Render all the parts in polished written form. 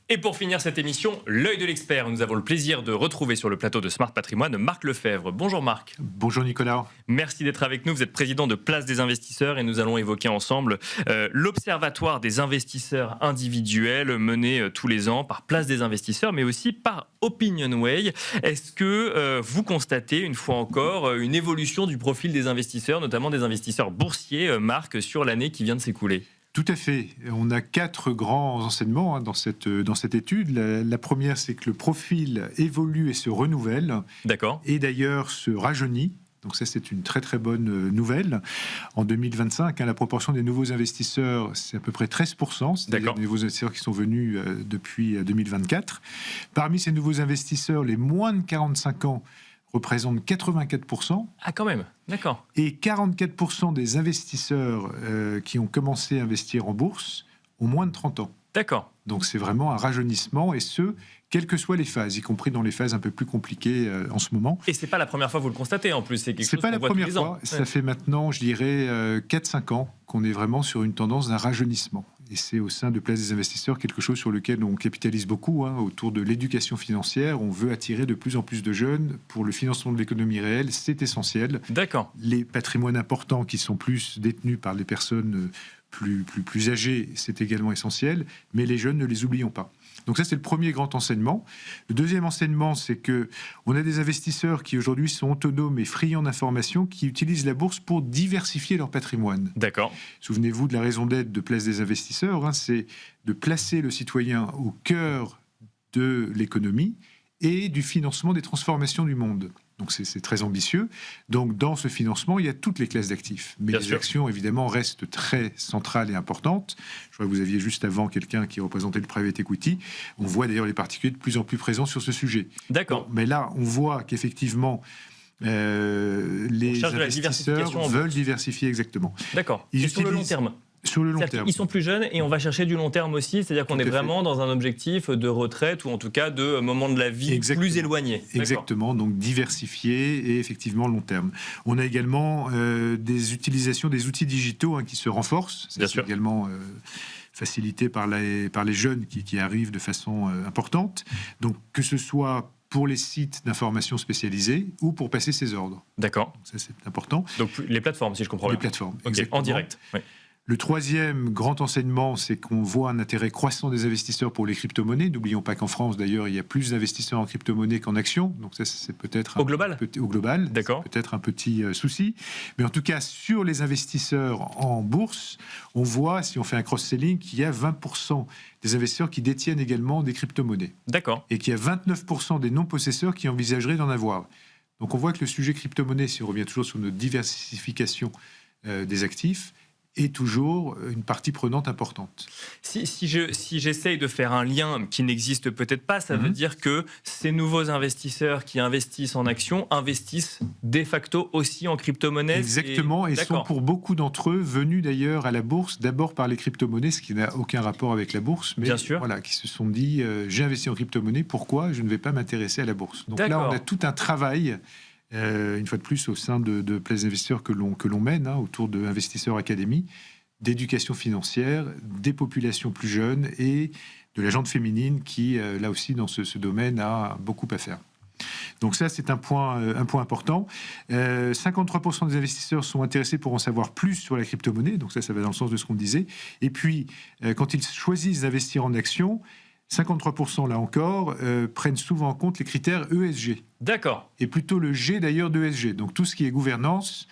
Et pour finir cette émission, l'œil de l'expert. Nous avons le plaisir de retrouver sur le plateau de Smart Patrimoine Marc Lefebvre. Bonjour Marc. Bonjour Nicolas. Merci d'être avec nous. Vous êtes président de Place des investisseurs et nous allons évoquer ensemble l'Observatoire des investisseurs individuels mené tous les ans par Place des investisseurs mais aussi par Opinionway. Est-ce que vous constatez une fois encore une évolution du profil des investisseurs, notamment des investisseurs boursiers, Marc, sur l'année qui vient de s'écouler ? Tout à fait. On a 4 grands enseignements dans cette étude. La première, c'est que le profil évolue et se renouvelle. D'accord. Et d'ailleurs se rajeunit. Donc ça, c'est une très très bonne nouvelle. En 2025, la proportion des nouveaux investisseurs, c'est à peu près 13%. C'est-à-dire les nouveaux investisseurs qui sont venus depuis 2024. Parmi ces nouveaux investisseurs, les moins de 45 ans représente 84%. Ah, quand même, d'accord. Et 44% des investisseurs qui ont commencé à investir en bourse ont moins de 30 ans. D'accord. Donc c'est vraiment un rajeunissement, et ce, quelles que soient les phases, y compris dans les phases un peu plus compliquées en ce moment. Et c'est pas la première fois que vous le constatez en plus, c'est quelque chose qu'on voit tous les ans. C'est pas la première fois, ça fait maintenant, je dirais, 4-5 ans qu'on est vraiment sur une tendance d'un rajeunissement. Et c'est au sein de Place des investisseurs quelque chose sur lequel on capitalise beaucoup, autour de l'éducation financière. On veut attirer de plus en plus de jeunes pour le financement de l'économie réelle, c'est essentiel. D'accord. Les patrimoines importants qui sont plus détenus par les personnes plus âgées, c'est également essentiel, mais les jeunes, ne les oublions pas. Donc ça, c'est le premier grand enseignement. Le deuxième enseignement, c'est qu'on a des investisseurs qui aujourd'hui sont autonomes et friands d'informations, qui utilisent la bourse pour diversifier leur patrimoine. D'accord. Souvenez-vous de la raison d'être de Place des investisseurs, c'est de placer le citoyen au cœur de l'économie et du financement des transformations du monde. Donc c'est très ambitieux. Donc dans ce financement, il y a toutes les classes d'actifs. Mais les actions, évidemment, restent très centrales et importantes. Je vois que vous aviez juste avant quelqu'un qui représentait le private equity. On voit d'ailleurs les particuliers de plus en plus présents sur ce sujet. D'accord. Bon, mais là, on voit qu'effectivement, les investisseurs veulent diversifier, exactement. D'accord. Et sur le long terme ? Sur le long terme. Ils sont plus jeunes et on va chercher du long terme aussi, c'est-à-dire qu'on est vraiment dans un objectif de retraite ou en tout cas de moment de la vie plus éloigné. Exactement, donc diversifié et effectivement long terme. On a également des utilisations des outils digitaux qui se renforcent. C'est également facilité par les jeunes qui arrivent de façon importante. Donc que ce soit pour les sites d'information spécialisés ou pour passer ses ordres. D'accord. Donc ça, c'est important. Donc les plateformes, si je comprends bien. Les plateformes, en direct. Oui. Le troisième grand enseignement, c'est qu'on voit un intérêt croissant des investisseurs pour les crypto-monnaies. N'oublions pas qu'en France, d'ailleurs, il y a plus d'investisseurs en crypto-monnaies qu'en actions. Donc ça, c'est peut-être... Au global ? Au global, d'accord. C'est peut-être un petit souci. Mais en tout cas, sur les investisseurs en bourse, on voit, si on fait un cross-selling, qu'il y a 20% des investisseurs qui détiennent également des crypto-monnaies. D'accord. Et qu'il y a 29% des non-possesseurs qui envisageraient d'en avoir. Donc on voit que le sujet crypto-monnaie, si on revient toujours sur notre diversification des actifs, est toujours une partie prenante importante. Si j'essaye de faire un lien qui n'existe peut-être pas, ça veut dire que ces nouveaux investisseurs qui investissent en actions investissent de facto aussi en crypto-monnaies. Exactement, et sont pour beaucoup d'entre eux venus d'ailleurs à la bourse, d'abord par les crypto-monnaies, ce qui n'a aucun rapport avec la bourse, mais voilà, qui se sont dit j'ai investi en crypto-monnaie, pourquoi je ne vais pas m'intéresser à la bourse? Donc là, on a tout un travail. Une fois de plus, au sein de Place Investisseurs que l'on mène, autour de Investisseurs Academy, d'éducation financière, des populations plus jeunes et de la gente féminine qui, là aussi, dans ce domaine, a beaucoup à faire. Donc ça, c'est un point important. 53% des investisseurs sont intéressés pour en savoir plus sur la crypto-monnaie, donc ça va dans le sens de ce qu'on disait. Et puis, quand ils choisissent d'investir en actions, 53% là encore prennent souvent en compte les critères ESG. D'accord. Et plutôt le G d'ailleurs d'ESG. Donc tout ce qui est gouvernance,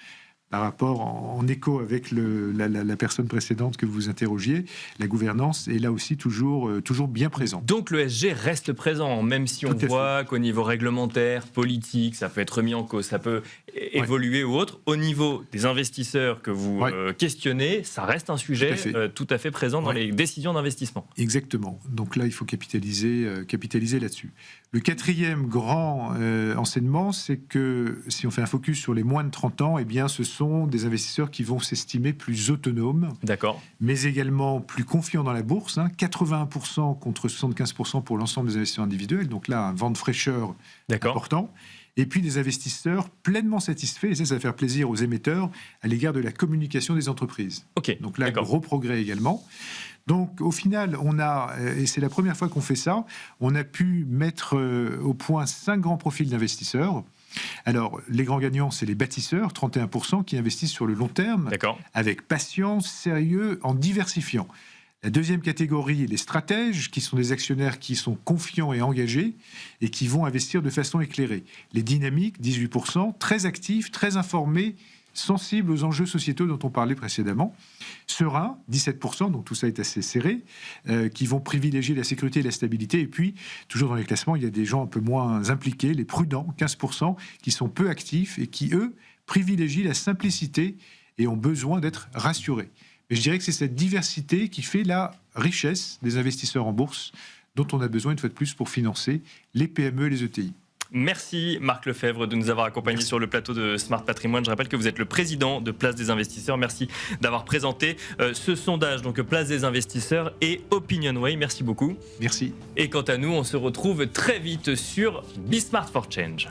par rapport en écho avec la personne précédente que vous interrogiez, la gouvernance est là aussi toujours bien présente. Donc le ESG reste présent, même si on voit qu'au niveau réglementaire, politique, ça peut être remis en cause, ça peut évoluer ou autre. Au niveau des investisseurs que vous questionnez, ça reste un sujet tout à fait présent dans les décisions d'investissement. Exactement. Donc là, il faut capitaliser là-dessus. Le quatrième grand enseignement, c'est que si on fait un focus sur les moins de 30 ans, eh bien, ce sont des investisseurs qui vont s'estimer plus autonomes, mais également plus confiants dans la bourse, 81% contre 75% pour l'ensemble des investisseurs individuels, donc là, un vent de fraîcheur important. et puis des investisseurs pleinement satisfaits, et ça va faire plaisir aux émetteurs, à l'égard de la communication des entreprises. Donc là, gros progrès également. Donc au final, on a, et c'est la première fois qu'on fait ça, on a pu mettre au point 5 grands profils d'investisseurs. Alors, les grands gagnants, c'est les bâtisseurs, 31%, qui investissent sur le long terme, avec patience, sérieux, en diversifiant. La deuxième catégorie, les stratèges, qui sont des actionnaires qui sont confiants et engagés et qui vont investir de façon éclairée. Les dynamiques, 18%, très actifs, très informés, sensibles aux enjeux sociétaux dont on parlait précédemment. Sereins, 17%, donc tout ça est assez serré, qui vont privilégier la sécurité et la stabilité. Et puis, toujours dans les classements, il y a des gens un peu moins impliqués, les prudents, 15%, qui sont peu actifs et qui, eux, privilégient la simplicité et ont besoin d'être rassurés. Mais je dirais que c'est cette diversité qui fait la richesse des investisseurs en bourse dont on a besoin une fois de plus pour financer les PME et les ETI. Merci Marc Lefebvre de nous avoir accompagnés sur le plateau de Smart Patrimoine. Je rappelle que vous êtes le président de Place des Investisseurs. Merci d'avoir présenté ce sondage, donc Place des Investisseurs et Opinionway. Merci beaucoup. Merci. Et quant à nous, on se retrouve très vite sur Be Smart for Change.